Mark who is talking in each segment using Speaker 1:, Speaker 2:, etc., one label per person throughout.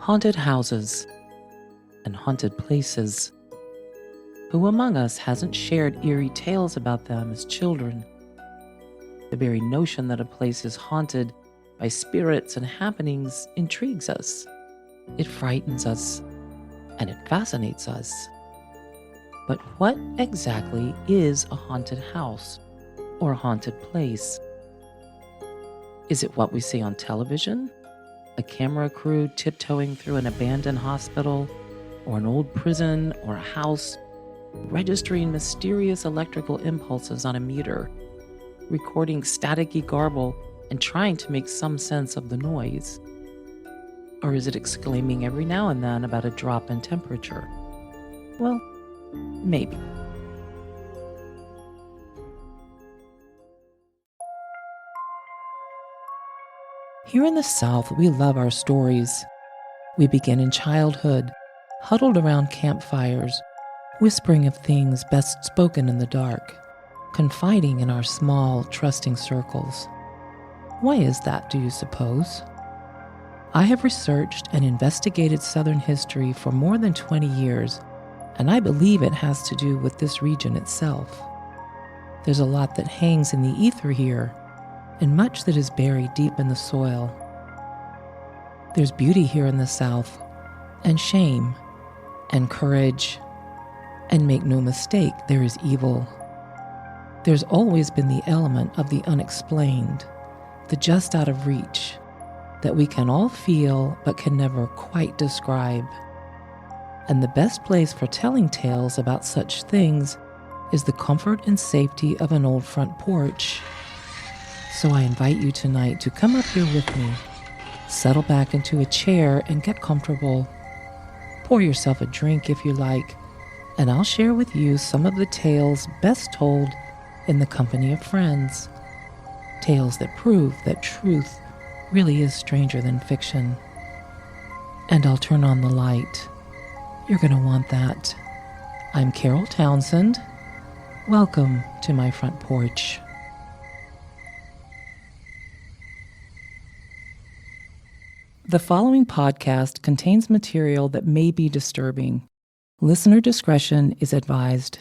Speaker 1: Haunted houses and haunted places. Who among us hasn't shared eerie tales about them as children? The very notion that a place is haunted by spirits and happenings intrigues us. It frightens us, and it fascinates us. But what exactly is a haunted house or a haunted place? Is it what we see on television? A camera crew tiptoeing through an abandoned hospital, or an old prison, or a house, registering mysterious electrical impulses on a meter, recording staticky garble and trying to make some sense of the noise? Or is it exclaiming every now and then about a drop in temperature? Well, maybe. Here in the South, we love our stories. We begin in childhood, huddled around campfires, whispering of things best spoken in the dark, confiding in our small, trusting circles. Why is that, do you suppose? I have researched and investigated Southern history for more than 20 years, and I believe it has to do with this region itself. There's a lot that hangs in the ether here, and much that is buried deep in the soil. There's beauty here in the South, and shame, and courage, and make no mistake, there is evil. There's always been the element of the unexplained, the just out of reach, that we can all feel but can never quite describe. And the best place for telling tales about such things is the comfort and safety of an old front porch. So I invite you tonight to come up here with me, settle back into a chair and get comfortable. Pour yourself a drink if you like, and I'll share with you some of the tales best told in the company of friends. Tales that prove that truth really is stranger than fiction. And I'll turn on the light. You're going to want that. I'm Carole Townsend. Welcome to my front porch. The following podcast contains material that may be disturbing. Listener discretion is advised.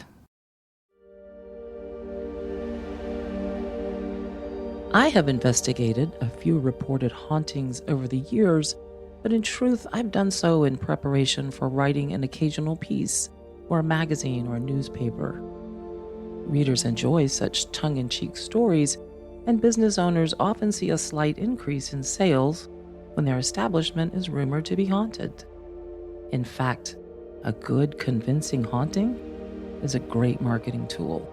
Speaker 1: I have investigated a few reported hauntings over the years, but in truth, I've done so in preparation for writing an occasional piece for a magazine or a newspaper. Readers enjoy such tongue-in-cheek stories, and business owners often see a slight increase in sales when their establishment is rumored to be haunted. In fact, a good, convincing haunting is a great marketing tool.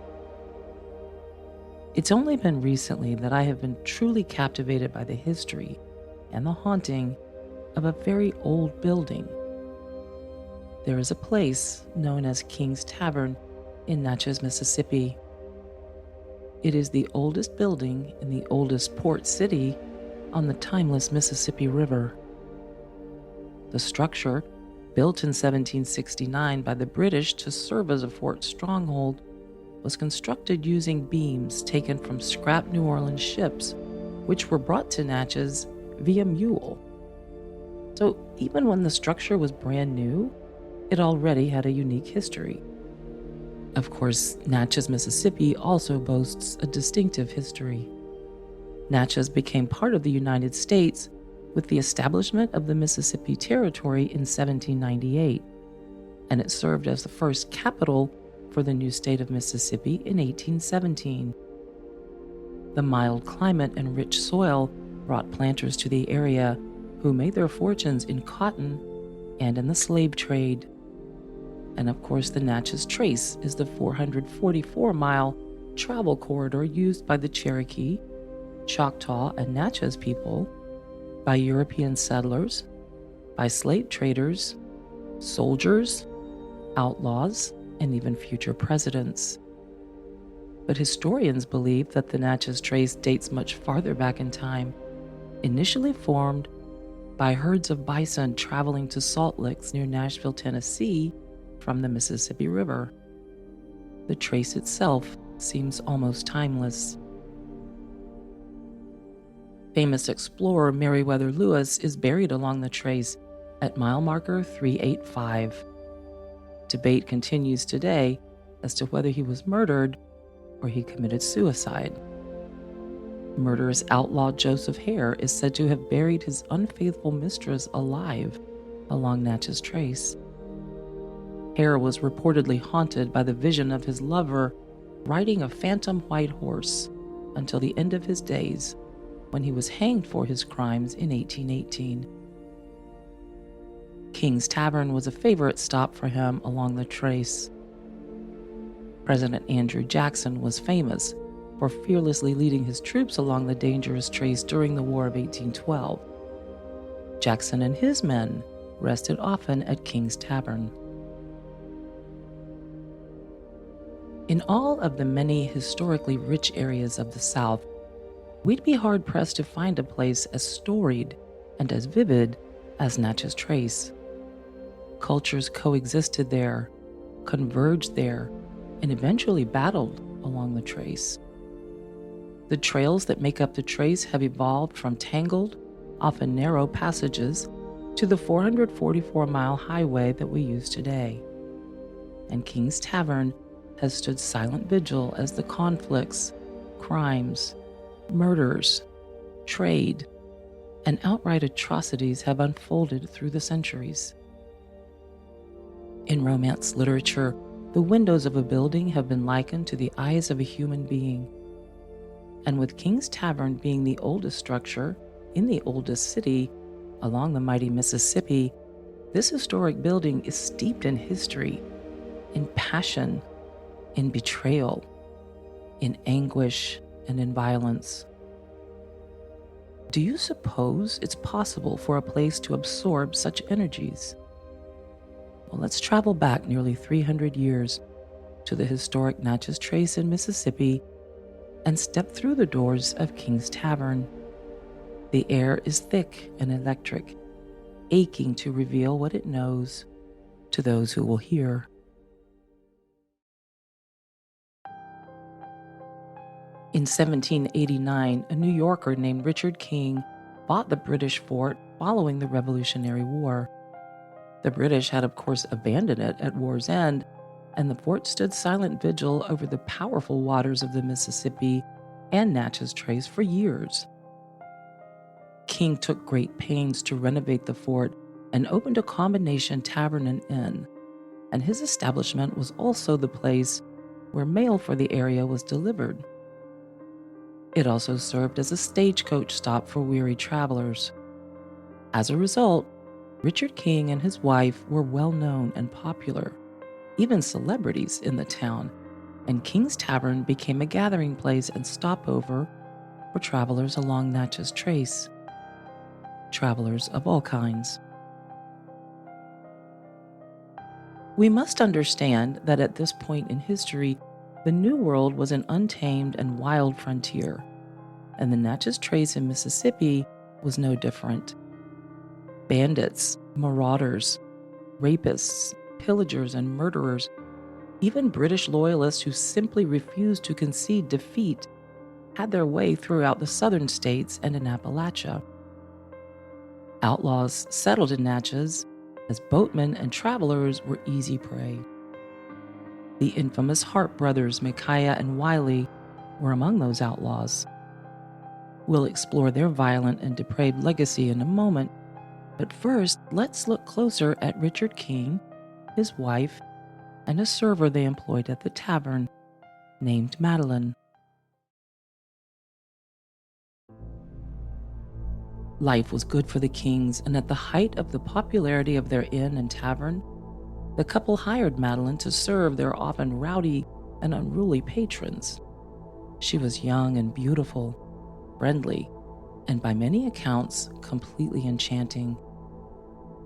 Speaker 1: It's only been recently that I have been truly captivated by the history and the haunting of a very old building. There is a place known as King's Tavern in Natchez, Mississippi. It is the oldest building in the oldest port city on the timeless Mississippi River. The structure, built in 1769 by the British to serve as a fort stronghold, was constructed using beams taken from scrap New Orleans ships, which were brought to Natchez via mule. So even when the structure was brand new, it already had a unique history. Of course, Natchez, Mississippi also boasts a distinctive history. Natchez became part of the United States with the establishment of the Mississippi Territory in 1798, and it served as the first capital for the new state of Mississippi in 1817. The mild climate and rich soil brought planters to the area who made their fortunes in cotton and in the slave trade. And of course, the Natchez Trace is the 444-mile travel corridor used by the Cherokee, Choctaw, and Natchez people, by European settlers, by slave traders, soldiers, outlaws, and even future presidents. But historians believe that the Natchez Trace dates much farther back in time, initially formed by herds of bison traveling to salt licks near Nashville, Tennessee from the Mississippi River. The trace itself seems almost timeless. Famous explorer Meriwether Lewis is buried along the trace, at mile marker 385. Debate continues today as to whether he was murdered or he committed suicide. Murderous outlaw Joseph Hare is said to have buried his unfaithful mistress alive along Natchez Trace. Hare was reportedly haunted by the vision of his lover riding a phantom white horse until the end of his days, when he was hanged for his crimes in 1818. King's Tavern was a favorite stop for him along the trace. President Andrew Jackson was famous for fearlessly leading his troops along the dangerous trace during the War of 1812. Jackson and his men rested often at King's Tavern. In all of the many historically rich areas of the South, we'd be hard-pressed to find a place as storied and as vivid as Natchez Trace. Cultures coexisted there, converged there, and eventually battled along the trace. The trails that make up the trace have evolved from tangled, often narrow passages to the 444-mile highway that we use today. And King's Tavern has stood silent vigil as the conflicts, crimes, murders, trade, and outright atrocities have unfolded through the centuries. In romance literature, the windows of a building have been likened to the eyes of a human being. And with King's Tavern being the oldest structure in the oldest city along the mighty Mississippi, this historic building is steeped in history, in passion, in betrayal, in anguish, and in violence. Do you suppose it's possible for a place to absorb such energies? Well, let's travel back nearly 300 years to the historic Natchez Trace in Mississippi and step through the doors of King's Tavern. The air is thick and electric, aching to reveal what it knows to those who will hear. In 1789, a New Yorker named Richard King bought the British fort following the Revolutionary War. The British had, of course, abandoned it at war's end, and the fort stood silent vigil over the powerful waters of the Mississippi and Natchez Trace for years. King took great pains to renovate the fort and opened a combination tavern and inn, and his establishment was also the place where mail for the area was delivered. It also served as a stagecoach stop for weary travelers. As a result, Richard King and his wife were well known and popular, even celebrities in the town, and King's Tavern became a gathering place and stopover for travelers along Natchez Trace. Travelers of all kinds. We must understand that at this point in history, the New World was an untamed and wild frontier, and the Natchez Trace in Mississippi was no different. Bandits, marauders, rapists, pillagers, and murderers, even British loyalists who simply refused to concede defeat, had their way throughout the southern states and in Appalachia. Outlaws settled in Natchez as boatmen and travelers were easy prey. The infamous Harp Brothers, Micaiah and Wiley, were among those outlaws. We'll explore their violent and depraved legacy in a moment, but first, let's look closer at Richard King, his wife, and a server they employed at the tavern, named Madeline. Life was good for the Kings, and at the height of the popularity of their inn and tavern, the couple hired Madeline to serve their often rowdy and unruly patrons. She was young and beautiful, friendly, and by many accounts, completely enchanting.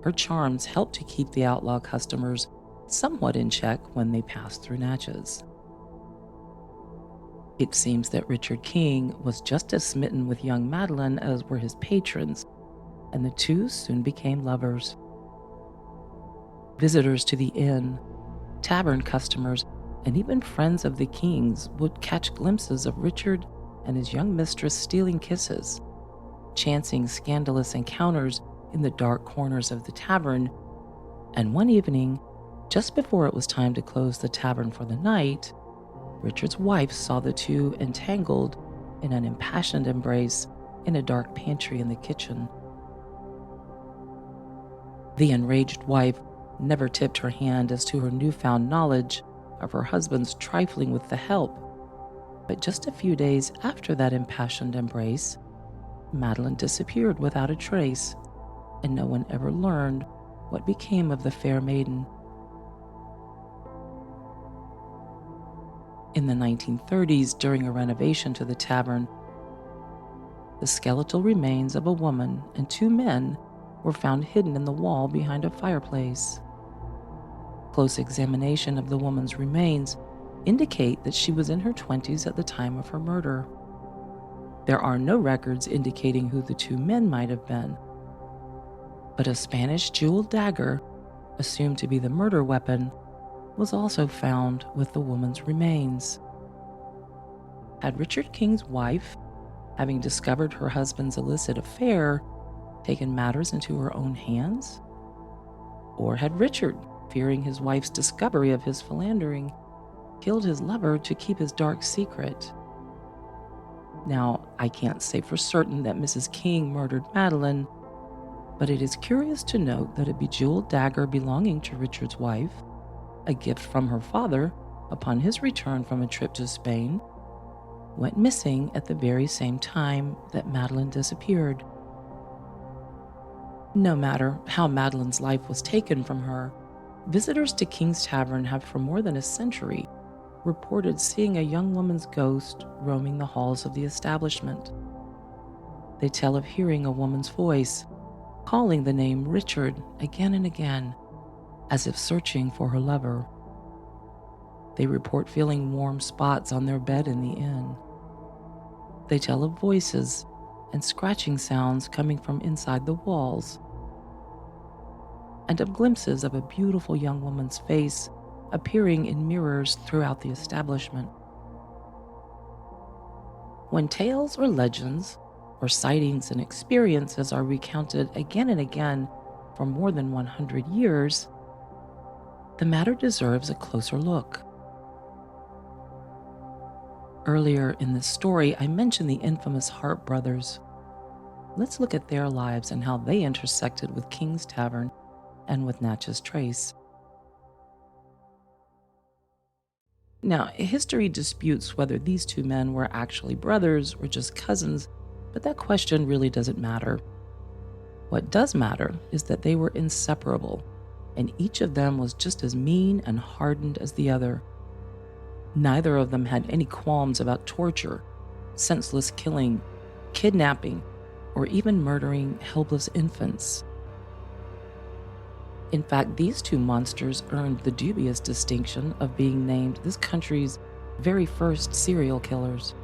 Speaker 1: Her charms helped to keep the outlaw customers somewhat in check when they passed through Natchez. It seems that Richard King was just as smitten with young Madeline as were his patrons, and the two soon became lovers. Visitors to the inn, tavern customers, and even friends of the Kings would catch glimpses of Richard and his young mistress stealing kisses, chancing scandalous encounters in the dark corners of the tavern, and one evening, just before it was time to close the tavern for the night, Richard's wife saw the two entangled in an impassioned embrace in a dark pantry in the kitchen. The enraged wife never tipped her hand as to her newfound knowledge of her husband's trifling with the help, but just a few days after that impassioned embrace, Madeline disappeared without a trace, and no one ever learned what became of the fair maiden. In the 1930s, during a renovation to the tavern, the skeletal remains of a woman and two men were found hidden in the wall behind a fireplace. Close examination of the woman's remains indicate that she was in her 20s at the time of her murder. There are no records indicating who the two men might have been, but a Spanish jeweled dagger, assumed to be the murder weapon, was also found with the woman's remains. Had Richard King's wife, having discovered her husband's illicit affair, taken matters into her own hands? Or had Richard, fearing his wife's discovery of his philandering, killed his lover to keep his dark secret? Now, I can't say for certain that Mrs. King murdered Madeline, but it is curious to note that a bejeweled dagger belonging to Richard's wife, a gift from her father upon his return from a trip to Spain, went missing at the very same time that Madeline disappeared. No matter how Madeline's life was taken from her, visitors to King's Tavern have for more than a century reported seeing a young woman's ghost roaming the halls of the establishment. They tell of hearing a woman's voice, calling the name Richard again and again, as if searching for her lover. They report feeling warm spots on their bed in the inn. They tell of voices and scratching sounds coming from inside the walls, and of glimpses of a beautiful young woman's face appearing in mirrors throughout the establishment. When tales or legends or sightings and experiences are recounted again and again for more than 100 years, the matter deserves a closer look. Earlier in this story, I mentioned the infamous Harp Brothers. Let's look at their lives and how they intersected with King's Tavern and with Natchez Trace. Now, history disputes whether these two men were actually brothers or just cousins, but that question really doesn't matter. What does matter is that they were inseparable, and each of them was just as mean and hardened as the other. Neither of them had any qualms about torture, senseless killing, kidnapping, or even murdering helpless infants. In fact, these two monsters earned the dubious distinction of being named this country's very first serial killers,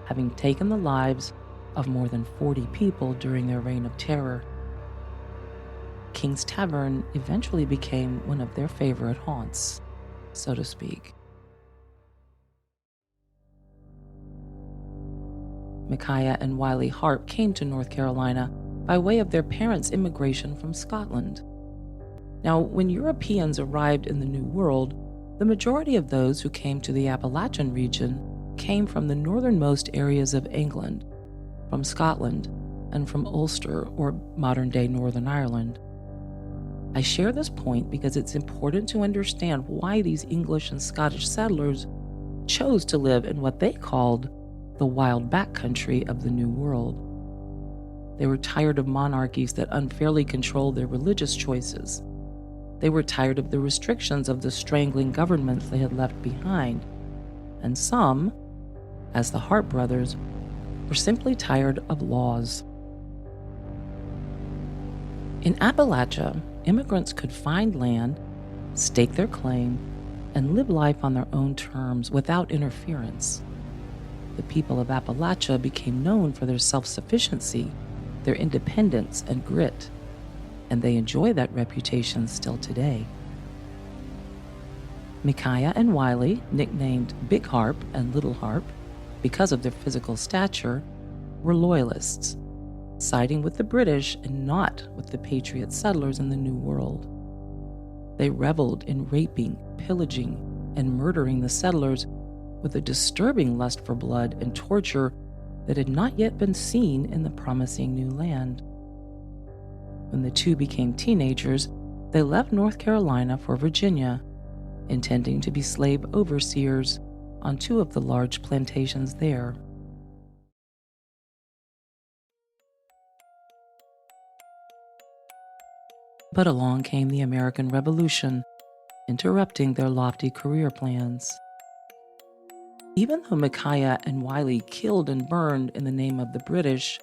Speaker 1: having taken the lives of more than 40 people during their reign of terror. King's Tavern eventually became one of their favorite haunts, so to speak. Micaiah and Wiley Harp came to North Carolina by way of their parents' immigration from Scotland. Now, when Europeans arrived in the New World, the majority of those who came to the Appalachian region came from the northernmost areas of England, from Scotland, and from Ulster, or modern-day Northern Ireland. I share this point because it's important to understand why these English and Scottish settlers chose to live in what they called the wild backcountry of the New World. They were tired of monarchies that unfairly controlled their religious choices. They were tired of the restrictions of the strangling governments they had left behind. And some, as the Harp Brothers, were simply tired of laws. In Appalachia, immigrants could find land, stake their claim, and live life on their own terms without interference. The people of Appalachia became known for their self-sufficiency, their independence and grit, and they enjoy that reputation still today. Micaiah and Wiley, nicknamed Big Harp and Little Harp because of their physical stature, were loyalists. siding with the British and not with the Patriot settlers in the New World. They reveled in raping, pillaging, and murdering the settlers with a disturbing lust for blood and torture that had not yet been seen in the promising new land. When the two became teenagers, they left North Carolina for Virginia, intending to be slave overseers on two of the large plantations there. But along came the American Revolution, interrupting their lofty career plans. Even though Micaiah and Wiley killed and burned in the name of the British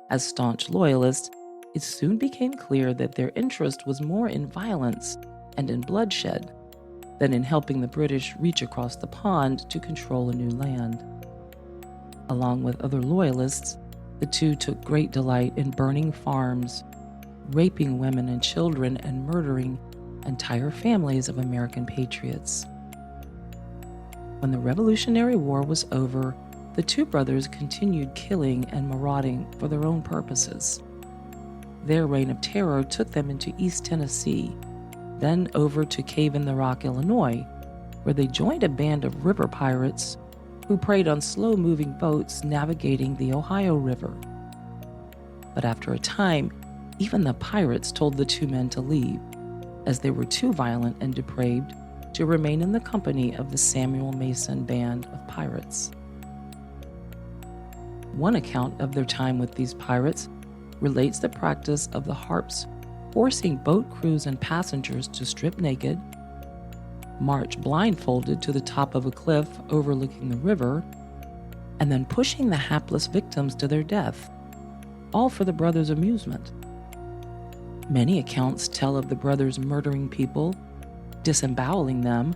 Speaker 1: as staunch loyalists, it soon became clear that their interest was more in violence and in bloodshed than in helping the British reach across the pond to control a new land. Along with other loyalists, the two took great delight in burning farms, raping women and children, and murdering entire families of American patriots. When the Revolutionary War was over, the two brothers continued killing and marauding for their own purposes. Their reign of terror took them into East Tennessee, then over to Cave in the Rock, Illinois, where they joined a band of river pirates who preyed on slow-moving boats navigating the Ohio River. But after a time, even the pirates told the two men to leave, as they were too violent and depraved to remain in the company of the Samuel Mason band of pirates. One account of their time with these pirates relates the practice of the harps forcing boat crews and passengers to strip naked, march blindfolded to the top of a cliff overlooking the river, and then pushing the hapless victims to their death, all for the brothers' amusement. Many accounts tell of the brothers murdering people, disemboweling them,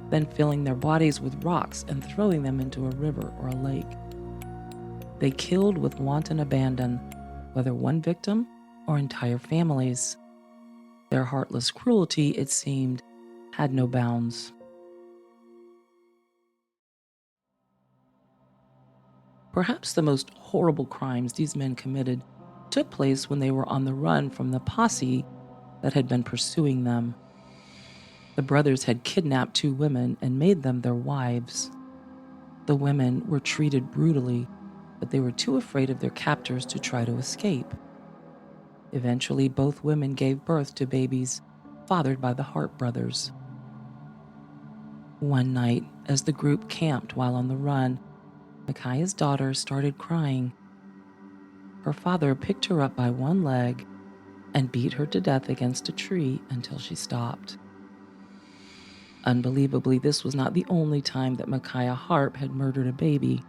Speaker 1: then filling their bodies with rocks and throwing them into a river or a lake. They killed with wanton abandon, whether one victim or entire families. Their heartless cruelty, it seemed, had no bounds. Perhaps the most horrible crimes these men committed took place when they were on the run from the posse that had been pursuing them. The brothers had kidnapped two women and made them their wives. The women were treated brutally, but they were too afraid of their captors to try to escape. Eventually, both women gave birth to babies fathered by the Harp Brothers. One night, as the group camped while on the run, Micaiah's daughter started crying. Her father picked her up by one leg and beat her to death against a tree until she stopped. Unbelievably, this was not the only time that Micaiah Harp had murdered a baby.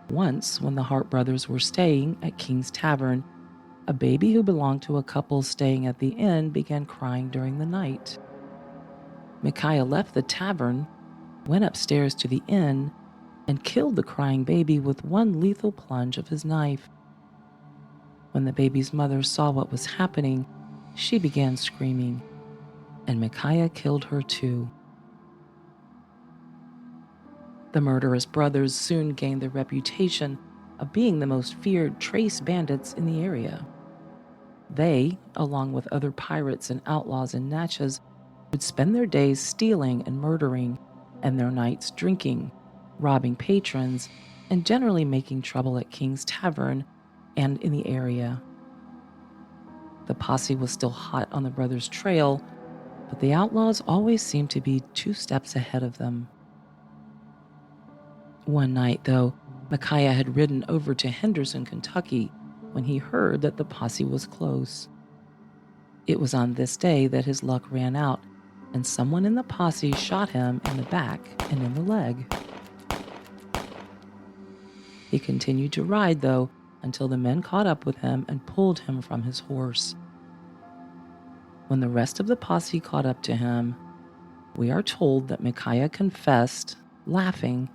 Speaker 1: Once, when the Harp brothers were staying at King's Tavern, a baby who belonged to a couple staying at the inn began crying during the night. Micaiah left the tavern, went upstairs to the inn, and killed the crying baby with one lethal plunge of his knife. When the baby's mother saw what was happening, she began screaming, and Micaiah killed her too. The murderous brothers soon gained the reputation of being the most feared Trace bandits in the area. They, along with other pirates and outlaws in Natchez, would spend their days stealing and murdering, and their nights drinking, robbing patrons, and generally making trouble at King's Tavern and in the area. The posse was still hot on the brothers' trail, but the outlaws always seemed to be 2 steps ahead of them. One night, though, Micaiah had ridden over to Henderson, Kentucky, when he heard that the posse was close. It was on this day that his luck ran out, and someone in the posse shot him in the back and in the leg. He continued to ride, though, until the men caught up with him and pulled him from his horse. When the rest of the posse caught up to him, we are told that Micaiah confessed, laughing,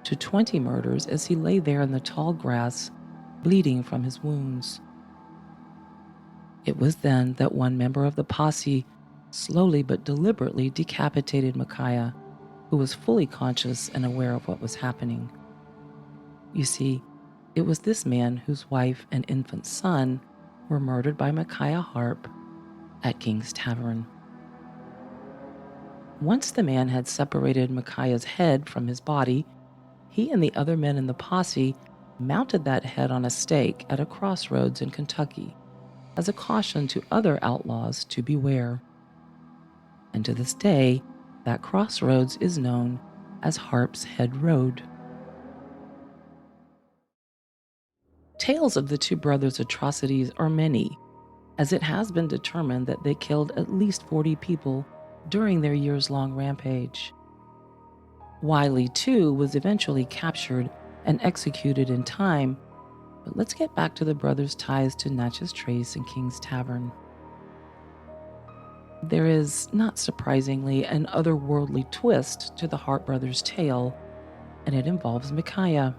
Speaker 1: to 20 murders as he lay there in the tall grass, bleeding from his wounds. It was then that one member of the posse slowly but deliberately decapitated Micaiah, who was fully conscious and aware of what was happening. You see, It was this man whose wife and infant son were murdered by Micaiah Harp at King's Tavern. Once the man had separated Micaiah's head from his body, he and the other men in the posse mounted that head on a stake at a crossroads in Kentucky as a caution to other outlaws to beware. And to this day, that crossroads is known as Harp's Head Road. Tales of the two brothers' atrocities are many, as it has been determined that they killed at least 40 people during their years-long rampage. Wiley, too, was eventually captured and executed in time, but let's get back to the brothers' ties to Natchez Trace and King's Tavern. There is, not surprisingly, an otherworldly twist to the Harp brothers' tale, and it involves Micaiah.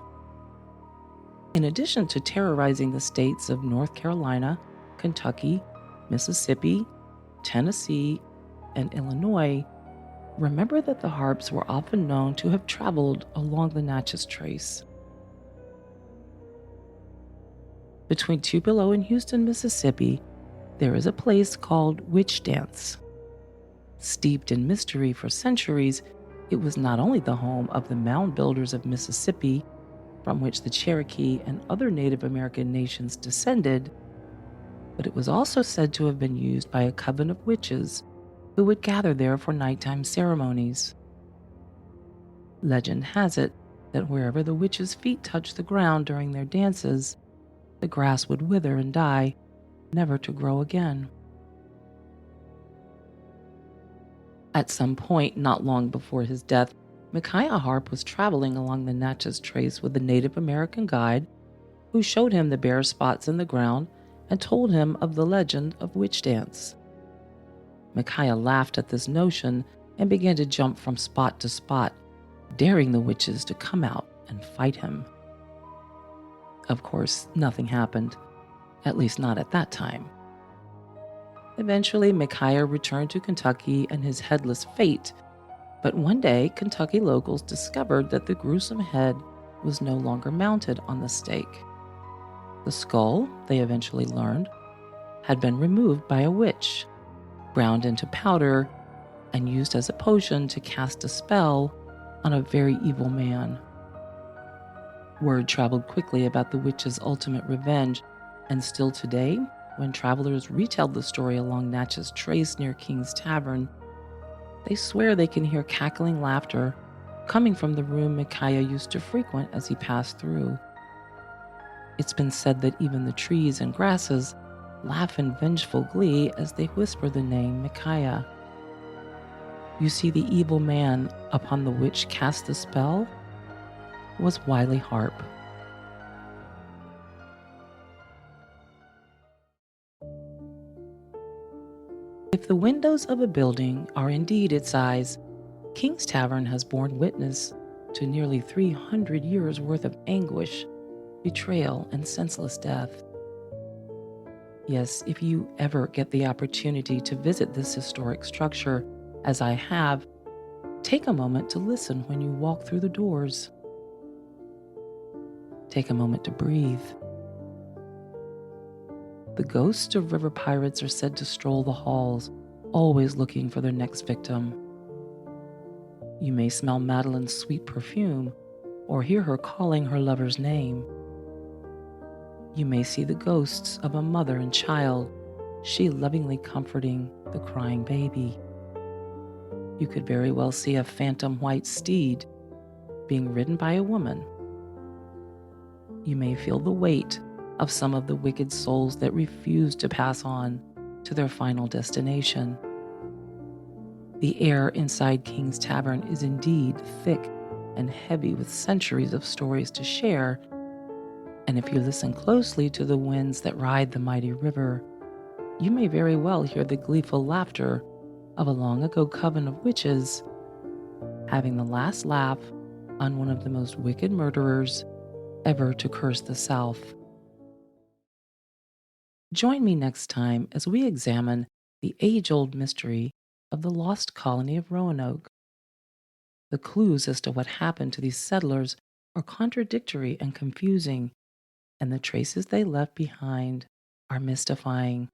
Speaker 1: In addition to terrorizing the states of North Carolina, Kentucky, Mississippi, Tennessee, and Illinois, remember that the Harps were often known to have traveled along the Natchez Trace. Between Tupelo and Houston, Mississippi, there is a place called Witch Dance. Steeped in mystery for centuries, it was not only the home of the mound builders of Mississippi, from which the Cherokee and other Native American nations descended, but it was also said to have been used by a coven of witches who would gather there for nighttime ceremonies. Legend has it that wherever the witches' feet touched the ground during their dances, the grass would wither and die, never to grow again. At some point not long before his death, Micaiah Harp was traveling along the Natchez Trace with a Native American guide who showed him the bare spots in the ground and told him of the legend of Witch Dance. Micaiah laughed at this notion and began to jump from spot to spot, daring the witches to come out and fight him. Of course, nothing happened, at least not at that time. Eventually, Micaiah returned to Kentucky and his headless fate, but one day, Kentucky locals discovered that the gruesome head was no longer mounted on the stake. The skull, they eventually learned, had been removed by a witch, ground into powder, and used as a potion to cast a spell on a very evil man. Word traveled quickly about the witch's ultimate revenge, and still today, when travelers retell the story along Natchez Trace near King's Tavern, they swear they can hear cackling laughter coming from the room Micaiah used to frequent as he passed through. It's been said that even the trees and grasses laugh in vengeful glee as they whisper the name Micaiah. You see, the evil man upon the which cast the spell was Wiley Harp. If the windows of a building are indeed its eyes, King's Tavern has borne witness to nearly 300 years' worth of anguish, betrayal, and senseless death. Yes, if you ever get the opportunity to visit this historic structure, as I have, take a moment to listen when you walk through the doors. Take a moment to breathe. The ghosts of river pirates are said to stroll the halls, always looking for their next victim. You may smell Madeline's sweet perfume or hear her calling her lover's name. You may see the ghosts of a mother and child, she lovingly comforting the crying baby. You could very well see a phantom white steed being ridden by a woman. You may feel the weight of some of the wicked souls that refuse to pass on to their final destination. The air inside King's Tavern is indeed thick and heavy with centuries of stories to share, and if you listen closely to the winds that ride the mighty river, you may very well hear the gleeful laughter of a long-ago coven of witches having the last laugh on one of the most wicked murderers ever to curse the South. Join me next time as we examine the age-old mystery of the lost colony of Roanoke. The clues as to what happened to these settlers are contradictory and confusing, and the traces they left behind are mystifying.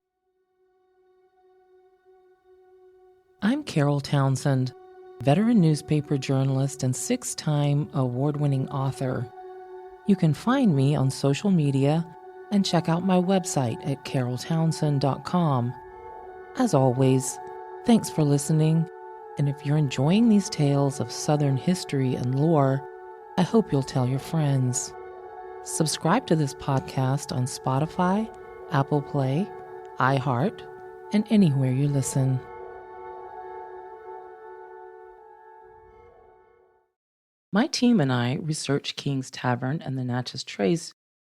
Speaker 1: I'm Carole Townsend, veteran newspaper journalist and 6-time award-winning author. You can find me on social media and check out my website at caroletownsend.com. As always, thanks for listening, and if you're enjoying these tales of Southern history and lore, I hope you'll tell your friends. Subscribe to this podcast on Spotify, Apple Play, iHeart, and anywhere you listen. My team and I researched King's Tavern and the Natchez Trace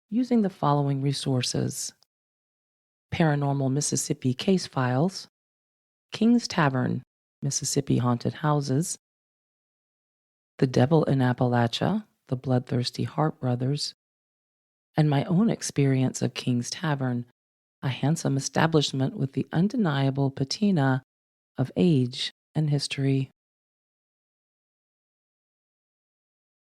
Speaker 1: using the following resources: Paranormal Mississippi Case Files, King's Tavern, Mississippi Haunted Houses, The Devil in Appalachia, the Bloodthirsty Harp Brothers, and my own experience of King's Tavern, a handsome establishment with the undeniable patina of age and history.